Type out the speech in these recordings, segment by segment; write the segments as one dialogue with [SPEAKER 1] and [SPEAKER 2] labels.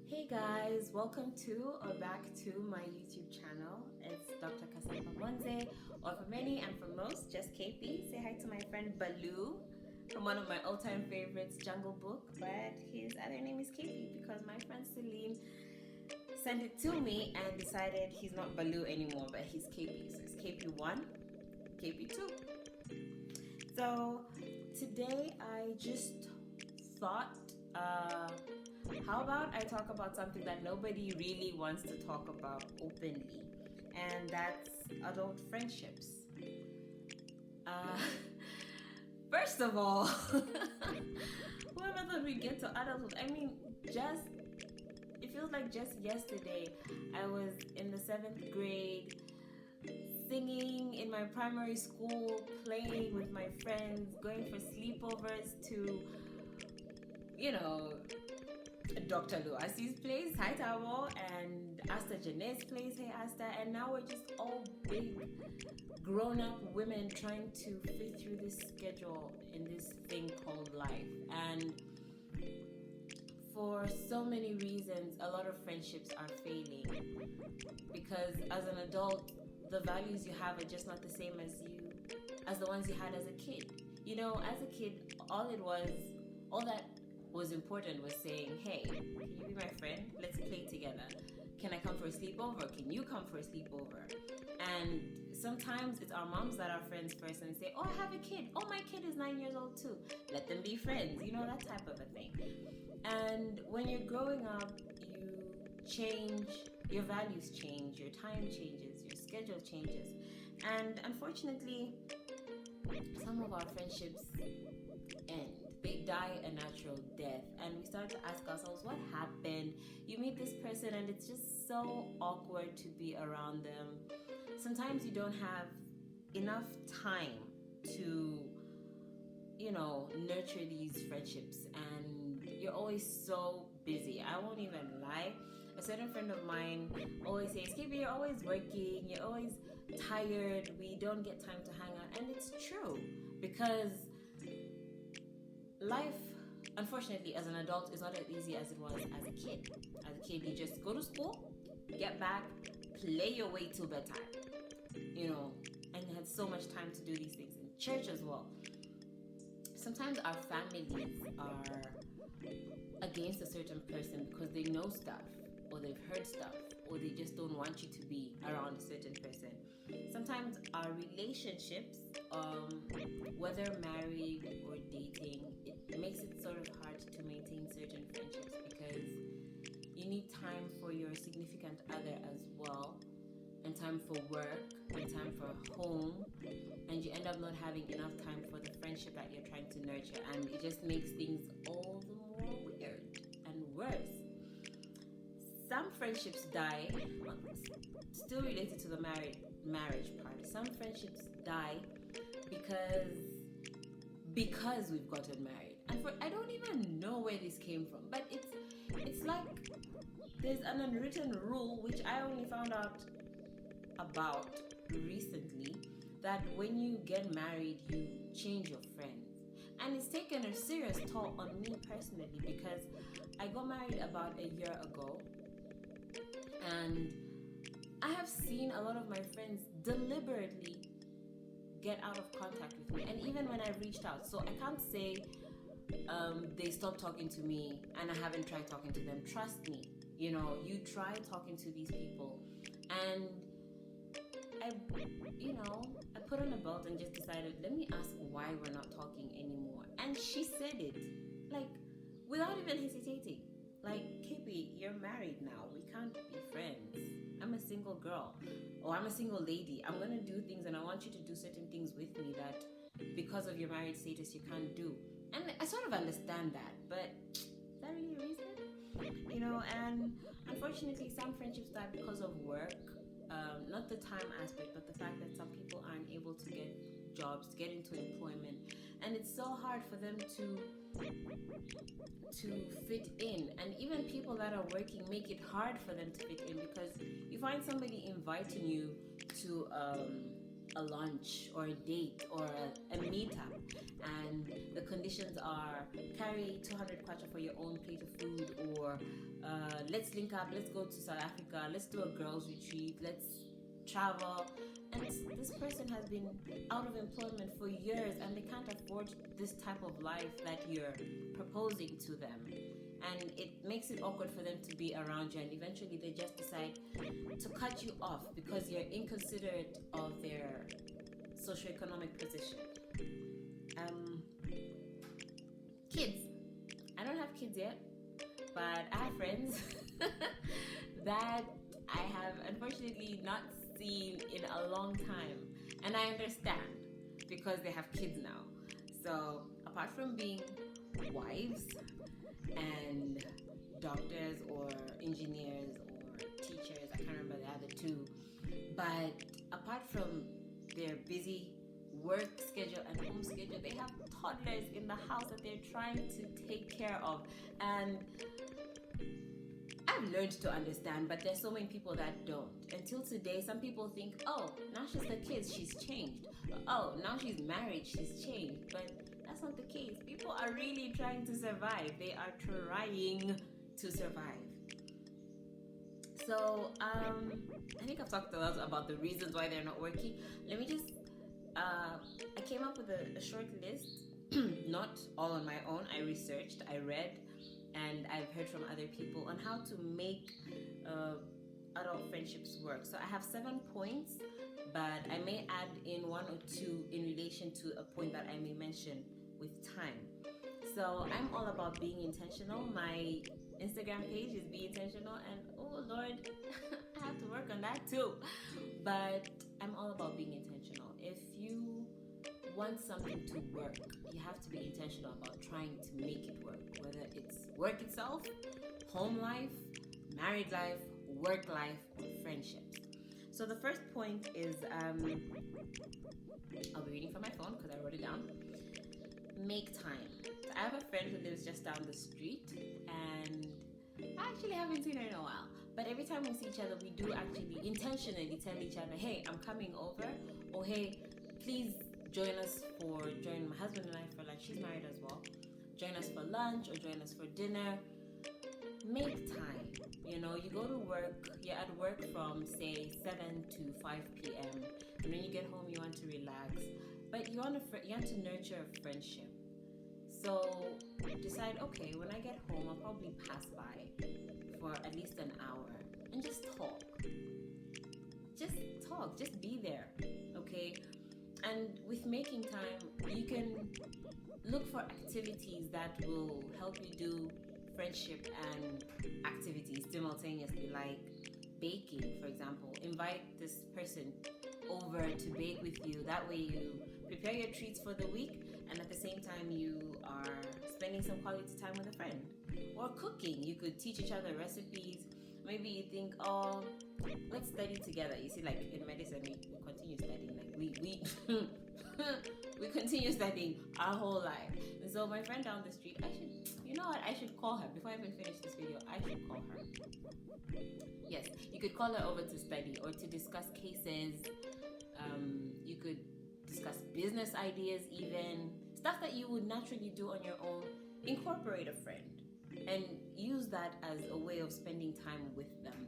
[SPEAKER 1] Hey guys, welcome to or back to my YouTube channel. It's Dr. Cassandra Monze, or for many and for most, just KP. Say hi to my friend Baloo from one of my all-time favorites, Jungle Book, but his other name is KP because my friend Celine sent it to me and decided he's not Baloo anymore, but he's KP. So it's KP1, KP2. So today I just thought, how about I talk about something that nobody really wants to talk about openly, and that's adult friendships. Uh, First of all, whoever thought we get to adulthood? I mean, it feels like just yesterday I was in the seventh grade singing in my primary school, playing with my friends, going for sleepovers to, Dr. Luasi's place, Hi Tabo, and Asta Janae's place, Hey Asta, and now we're just all big grown-up women trying to fit through this schedule in this thing called life. And for so many reasons, a lot of friendships are failing because as an adult, the values you have are just not the same as the ones you had as a kid. As a kid, all that was important was saying, hey, can you be my friend? Let's play together. Can I come for a sleepover? Can you come for a sleepover? And sometimes it's our moms that are friends first and say, oh, I have a kid. Oh, my kid is 9 years old too. Let them be friends. That type of a thing. And when you're growing up, you change, your values change, your time changes, your schedule changes. And unfortunately, some of our friendships end. They die a natural death. And we start to ask ourselves, what happened? You meet this person and it's just so awkward to be around them. Sometimes you don't have enough time to, nurture these friendships, and you're always so busy. I won't even lie. A certain friend of mine always says, Kibi, you're always working, you're always tired, we don't get time to hang out. And it's true, because life, unfortunately, as an adult is not as easy as it was as a kid. As a kid, you just go to school, get back, play your way till bedtime, and you had so much time to do these things in church as well. Sometimes our families are against a certain person because they know stuff, or they've heard stuff, or they just don't want you to be around a certain person. Sometimes our relationships, whether married or dating, it makes it sort of hard to maintain certain friendships because you need time for your significant other as well, and time for work, and time for home, and you end up not having enough time for the friendship that you're trying to nurture, and it just makes things all the more weird and worse. Some friendships die, still related to the marriage part. Some friendships die because we've gotten married, and I don't even know where this came from, but it's like there's an unwritten rule which I only found out about recently, that when you get married you change your friends. And it's taken a serious toll on me personally because I got married about a year ago, and I have seen a lot of my friends deliberately get out of contact with me, and even when I've reached out. So I can't say they stopped talking to me and I haven't tried talking to them. Trust me, you try talking to these people, and I put on a belt and just decided, let me ask why we're not talking anymore. And she said it, like, without even hesitating. Like, KP, you're married now. We can't be friends. I'm a single girl, or I'm a single lady. I'm going to do things, and I want you to do certain things with me that because of your married status you can't do. And I sort of understand that, but is that really a reason? And unfortunately, some friendships die because of work. Not the time aspect, but the fact that some people aren't able to get jobs, to get into employment, and it's so hard for them to fit in. And even people that are working make it hard for them to fit in, because you find somebody inviting you to a lunch or a date or a meetup, and the conditions are carry 200 kwacha for your own plate of food, or let's link up, let's go to South Africa, let's do a girls' retreat, let's travel. And this person has been out of employment for years and they can't afford this type of life that you're proposing to them. And it makes it awkward for them to be around you, and eventually they just decide to cut you off because you're inconsiderate of their socioeconomic position. Kids. I don't have kids yet, but I have friends that I have unfortunately not seen in a long time. And I understand because they have kids now. So apart from being wives and doctors or engineers or teachers, I can't remember the other two, but apart from their busy work schedule and home schedule, they have toddlers in the house that they're trying to take care of. And I've learned to understand, but there's so many people that don't. Until today, some people think, oh, now she's the kids, she's changed. Oh, now she's married, she's changed. But that's not the case. People are really trying to survive. They are trying to survive. So, I think I've talked a lot about the reasons why they're not working. Let me just, I came up with a short list, not all on my own. I researched, I read, and I've heard from other people on how to make adult friendships work. So I have 7 points, but I may add in 1 or 2 in relation to a point that I may mention with time. So I'm all about being intentional. My Instagram page is Be Intentional, and oh Lord, I have to work on that too. But I'm all about being intentional. If you want something to work, you have to be intentional about trying to make it work, whether it's work itself, home life, married life, work life, or friendships. So the first point is, I'll be reading from my phone because I wrote it down. Make time. So I have a friend who lives just down the street, and I actually haven't seen her in a while. But every time we see each other, we do actually intentionally tell each other, hey, I'm coming over, or hey, please join my husband and I for lunch. She's married as well. Join us for lunch or join us for dinner. Make time. You know, you go to work, you're at work from say 7 to 5 p.m. and when you get home you want to relax, but you want to nurture a friendship. So decide, okay, when I get home I'll probably pass by for at least an hour and just talk. Just be there, okay? And with making time, you can look for activities that will help you do friendship and activities simultaneously, like baking, for example. Invite this person over to bake with you. That way you prepare your treats for the week, and at the same time you are spending some quality time with a friend. Or cooking. You could teach each other recipes. Maybe you think, oh, let's study together. You see, like in medicine, we continue studying. Like we we continue studying our whole life. And so my friend down the street, I should call her before I even finish this video. I should call her. Yes, you could call her over to study or to discuss cases. You could discuss business ideas, even stuff that you would naturally do on your own. Incorporate a friend and use that as a way of spending time with them.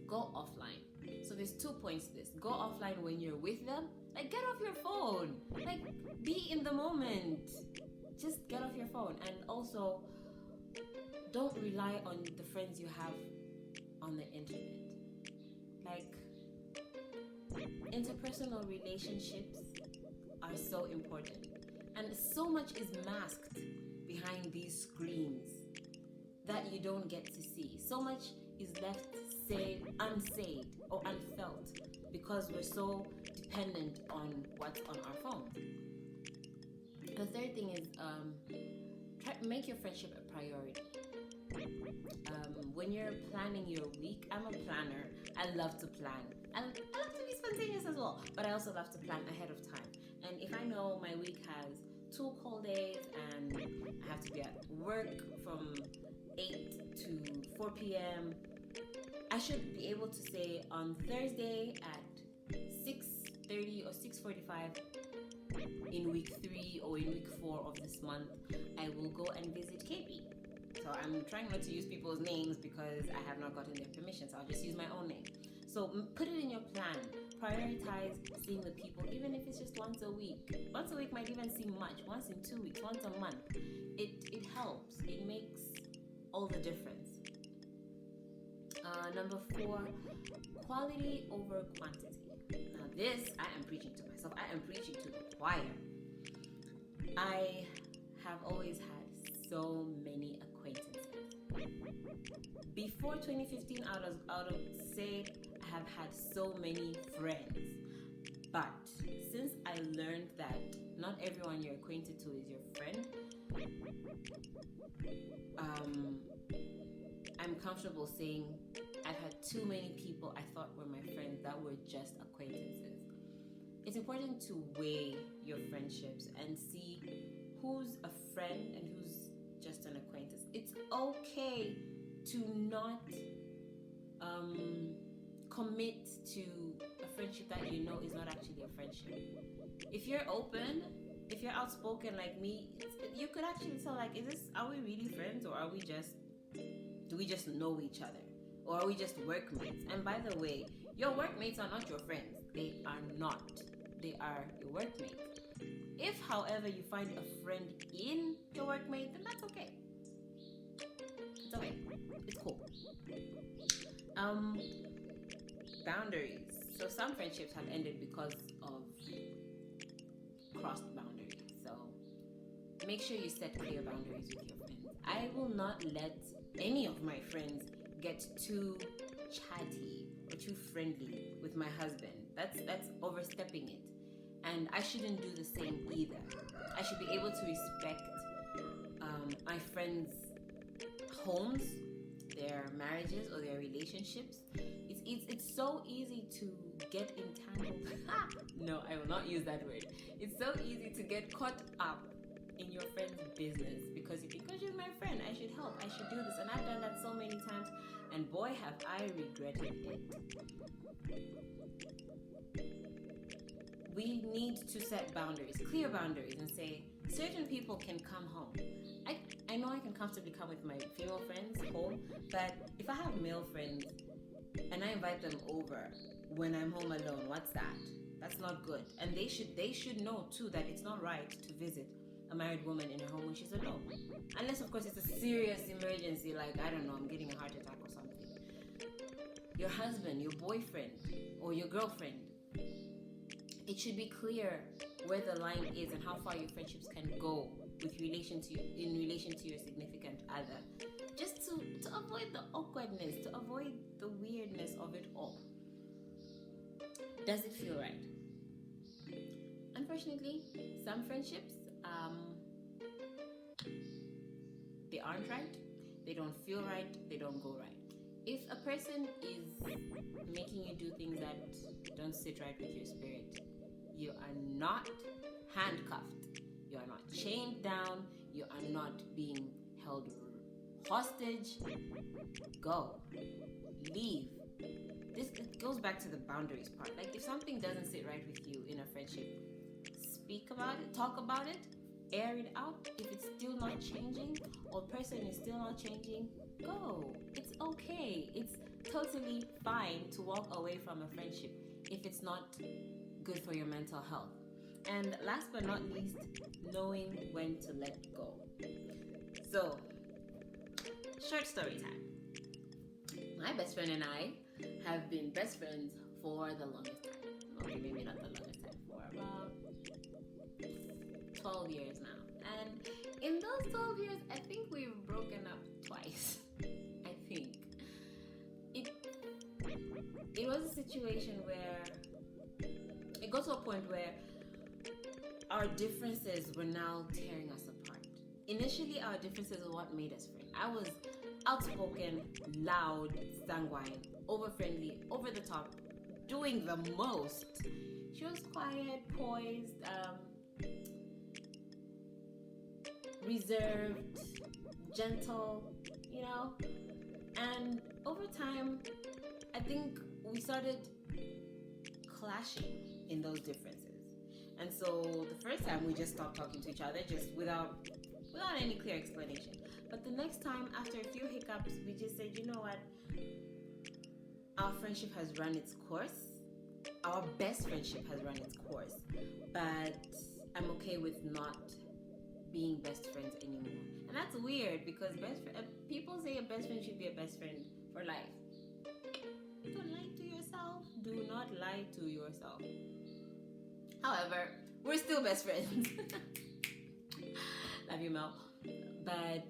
[SPEAKER 1] Go offline. So there's 2 points to this. Go offline when you're with them. Like, get off your phone. Like, be in the moment. Just get off your phone. And also, don't rely on the friends you have on the internet. Like, interpersonal relationships are so important. And so much is masked behind these screens that you don't get to see. So much is left unsaid or unfelt because we're so dependent on what's on our phones. The third thing is make your friendship a priority. When you're planning your week, I'm a planner. I love to plan. I love to be spontaneous as well, but I also love to plan ahead of time. And if I know my week has 2 call days and I have to be at work from 8 to 4 p.m., I should be able to say on Thursday at 6:30 or 6:45 in week 3 or in week 4 of this month, I will go and visit KB. So So I'm trying not to use people's names because I have not gotten their permission. So I'll just use my own name. So put it in your plan. Prioritize seeing the people, even if it's just once a week. Once a week might even seem much. Once in 2 weeks, once a month. It helps. It makes all the difference. Number 4, quality over quantity. Now this, I am preaching to myself. I am preaching to the choir. I have always had so many acquaintances. Before 2015, I would say I have had so many friends. But since I learned that not everyone you're acquainted to is your friend, I'm comfortable saying I've had too many people I thought were my friends that were just acquaintances. It's important to weigh your friendships and see who's a friend and who's just an acquaintance. It's okay to not commit to a friendship that you know is not actually a friendship. If you're open, if you're outspoken like me, you could actually tell, like, are we really friends, or do we just know each other, or are we just workmates? And by the way, your workmates are not your friends. They are not. They are your workmates. If, however, you find a friend in your workmate, then that's okay. It's okay. It's cool. Boundaries. So some friendships have ended because of crossed boundaries. So make sure you set clear boundaries with your friends. I will not let any of my friends get too chatty or too friendly with my husband. That's overstepping it. And I shouldn't do the same either. I should be able to respect my friends' homes, their marriages, or their relationships. It's so easy to get entangled. No, I will not use that word. It's so easy to get caught up in your friend's business because you think, oh, she's my friend, I should help, I should do this. And I've done that so many times, and boy, have I regretted it. We need to set boundaries, clear boundaries, and say certain people can come home. I know I can comfortably come with my female friends home, but if I have male friends and I invite them over when I'm home alone, what's that? That's not good. And they should know too that it's not right to visit a married woman in her home when she's alone. Unless, of course, it's a serious emergency, like, I don't know, I'm getting a heart attack or something. Your husband, your boyfriend, or your girlfriend, it should be clear where the line is and how far your friendships can go in relation to your significant other. Just to avoid the awkwardness, to avoid the weirdness of it all. Does it feel right? Unfortunately, some friendships, they aren't right, they don't feel right, they don't go right. If a person is making you do things that don't sit right with your spirit, you are not handcuffed, you are not chained down, you are not being held hostage. Go. Leave. It goes back to the boundaries part. Like, if something doesn't sit right with you in a friendship, speak about it, talk about it, air it out. If it's still not changing, or person is still not changing, go. It's okay. It's totally fine to walk away from a friendship if it's not good for your mental health. And last but not least, knowing when to let go. So, short story time. My best friend and I have been best friends for the longest time. Okay, maybe not the longest time, for about 12 years now. And in those 12 years, I think we've broken up twice. I think. It was a situation where it got to a point where our differences were now tearing us apart. Initially, our differences were what made us friends. I was outspoken, loud, sanguine, over-friendly, over the top, doing the most. She was quiet, poised, reserved, gentle, And over time, I think we started clashing in those differences. And so the first time we just stopped talking to each other, just without any clear explanation. But the next time, after a few hiccups, we just said, you know what? Our friendship has run its course. Our best friendship has run its course. But I'm okay with not being best friends anymore. And that's weird because people say a best friend should be a best friend for life. Don't lie to yourself. Do not lie to yourself. However, we're still best friends. Love you, Mel. But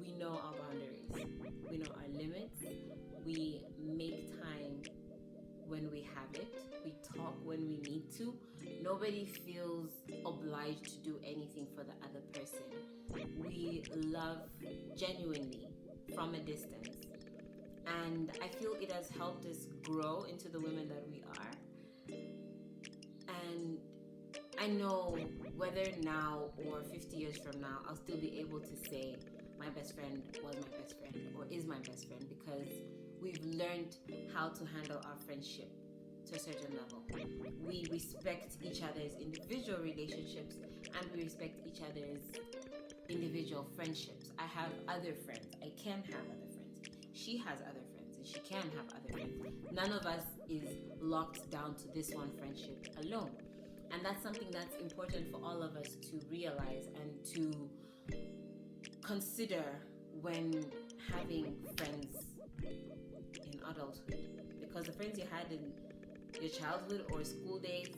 [SPEAKER 1] we know our boundaries. We know our limits. We make time when we have it. We talk when we need to. Nobody feels obliged to do anything for the other person. We love genuinely from a distance. And I feel it has helped us grow into the women that we are. And I know whether now or 50 years from now, I'll still be able to say my best friend was my best friend or is my best friend because we've learned how to handle our friendship to a certain level. We respect each other's individual relationships and we respect each other's individual friendships. I have other friends. I can have other friends. She has other friends and she can have other friends. None of us is locked down to this one friendship alone. And that's something that's important for all of us to realize and to consider when having friends in adulthood. Because the friends you had in your childhood or school days,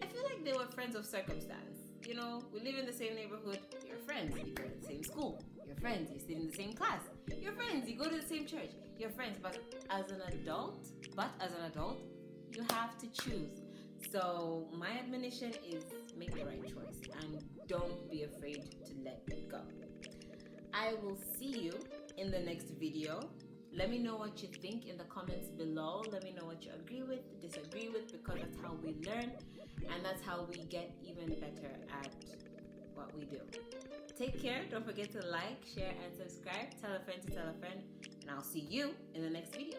[SPEAKER 1] I feel like they were friends of circumstance. You know, we live in the same neighborhood, you're friends, you go to the same school, you're friends, you sit in the same class, you're friends, you go to the same church, you're friends. But as an adult, you have to choose. So my admonition is make the right choice and don't be afraid to let go. I will see you in the next video. Let me know what you think in the comments below. Let me know what you agree with, disagree with, because that's how we learn and that's how we get even better at what we do. Take care. Don't forget to like, share, and subscribe. Tell a friend to tell a friend. And I'll see you in the next video.